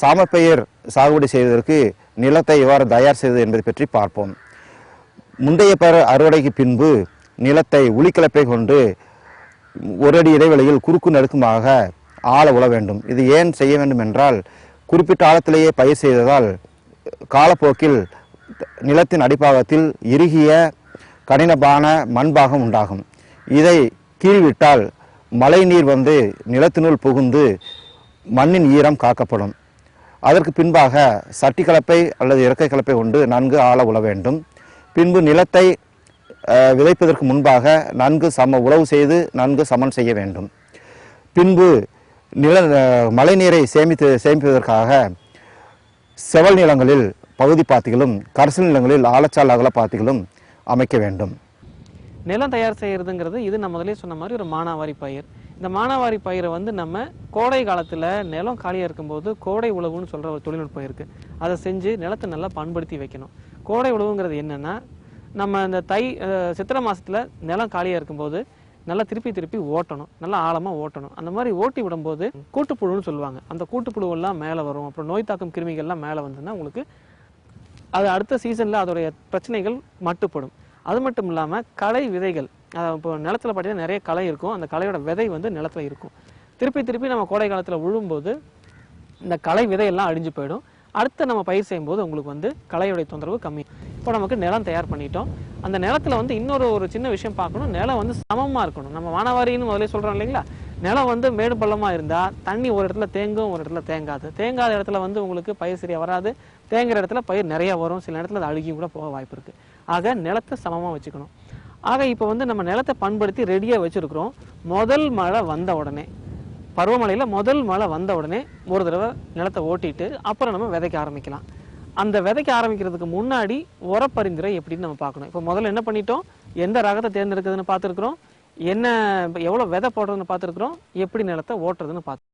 சாமப்பயிர் சாகுபடி செய்வதற்கு நிலத்தை எவ்வாறு தயார் செய்வது என்பதை பற்றி பார்ப்போம். முந்தைய பயிர் அறுவடைக்கு பின்பு நிலத்தை உளிக்கலப்பை கொண்டு ஒரு அடி இடைவெளியில் குறுக்கு நெருக்கமாக ஆழ உழ வேண்டும். இது ஏன் செய்ய வேண்டும் என்றால், குறிப்பிட்ட ஆழத்திலேயே பயிர் செய்ததால் காலப்போக்கில் நிலத்தின் அடிப்பாகத்தில் இறுகிய கடினமான மண்பாகம் உண்டாகும். இதை கீறிவிட்டால் மழை நீர் வந்து நிலத்தினுள் புகுந்து மண்ணின் ஈரம் காக்கப்படும். அதற்கு பின்பாக சட்டி கலப்பை அல்லது இறக்கை கலப்பை கொண்டு நன்கு ஆழ உழ வேண்டும். பின்பு நிலத்தை விதைப்பதற்கு முன்பாக நன்கு உழவு செய்து நன்கு சமன் செய்ய வேண்டும். பின்பு மழை நீரை சேமிப்பதற்காக செவல் நிலங்களில் பகுதி பாத்திகளும் கரிசல் நிலங்களில் ஆழச்சால் அகல பாத்திகளும் அமைக்க வேண்டும். நிலம் தயார் செய்யறதுங்கிறது இது நம்ம முதலே சொன்ன மாதிரி ஒரு மானாவாரி பயிர். இந்த மானாவாரி பயிரை வந்து நம்ம கோடை காலத்தில் நிலம் காலியாக இருக்கும்போது கோடை உழவுன்னு சொல்கிற ஒரு தொழில்நுட்பம் இருக்குது. அதை செஞ்சு நிலத்தை நல்லா பண்படுத்தி வைக்கணும். கோடை உழவுங்கிறது என்னென்னா, நம்ம இந்த சித்திரை மாதத்தில் நிலம் காலியாக இருக்கும்போது நல்லா திருப்பி ஓட்டணும், நல்லா ஆழமாக ஓட்டணும். அந்த மாதிரி ஓட்டி விடும்போது கூட்டுப்புழுன்னு சொல்லுவாங்க. அந்த கூட்டுப்புழுவெல்லாம் மேலே வரும். அப்புறம் நோய் தாக்கும் கிருமிகள்லாம் மேலே வந்ததுன்னா உங்களுக்கு அது அடுத்த சீசனில் அதோடைய பிரச்சனைகள் மட்டுப்படும். அது மட்டும் இல்லாமல் களை விதைகள், இப்போ நிலத்தில் பார்த்தீங்கன்னா நிறைய களை இருக்கும். அந்த களையோட விதை வந்து நிலத்தில் இருக்கும். திருப்பி நம்ம கோடை காலத்தில் விழும்போது இந்த களை விதையெல்லாம் அழிஞ்சு போயிடும். அடுத்து நம்ம பயிர் செய்யும்போது உங்களுக்கு வந்து களையோடைய தொந்தரவு கம்மி. இப்போ நமக்கு நிலம் தயார் பண்ணிட்டோம். அந்த நிலத்தில் வந்து இன்னொரு சின்ன விஷயம் பார்க்கணும். நிலம் வந்து சமமாக இருக்கணும். நம்ம மானாவாரின்னு முதலே சொல்கிறோம் இல்லைங்களா, நிலம் வந்து மேடு பள்ளமாக இருந்தால் தண்ணி ஒரு இடத்துல தேங்கும், ஒரு இடத்துல தேங்காது. தேங்காத இடத்துல வந்து உங்களுக்கு பயிர் சரியாக வராது. தேங்குற இடத்துல பயிர் நிறையா வரும். சில இடத்துல அது அழுகியும் கூட போக வாய்ப்பு இருக்குது. ஆக நிலத்தை சமமாக வச்சுக்கணும். ஆக இப்போ வந்து நம்ம நிலத்தை பண்படுத்தி ரெடியாக வச்சுருக்கிறோம். முதல் மழை வந்த உடனே, பருவமழையில் முதல் மழை வந்த உடனே ஒரு தடவை நிலத்தை ஓட்டிட்டு அப்புறம் நம்ம விதைக்க ஆரம்பிக்கலாம். அந்த விதைக்க ஆரம்பிக்கிறதுக்கு முன்னாடி உரப்பரிந்துரை எப்படின்னு நம்ம பார்க்கணும். இப்போ முதல்ல என்ன பண்ணிட்டோம், எந்த ரகத்தை தேர்ந்தெடுக்குதுன்னு பார்த்துருக்குறோம், எவ்வளோ விதை போடுறதுன்னு பார்த்துருக்குறோம், எப்படி நிலத்தை ஓட்டுறதுன்னு பார்த்து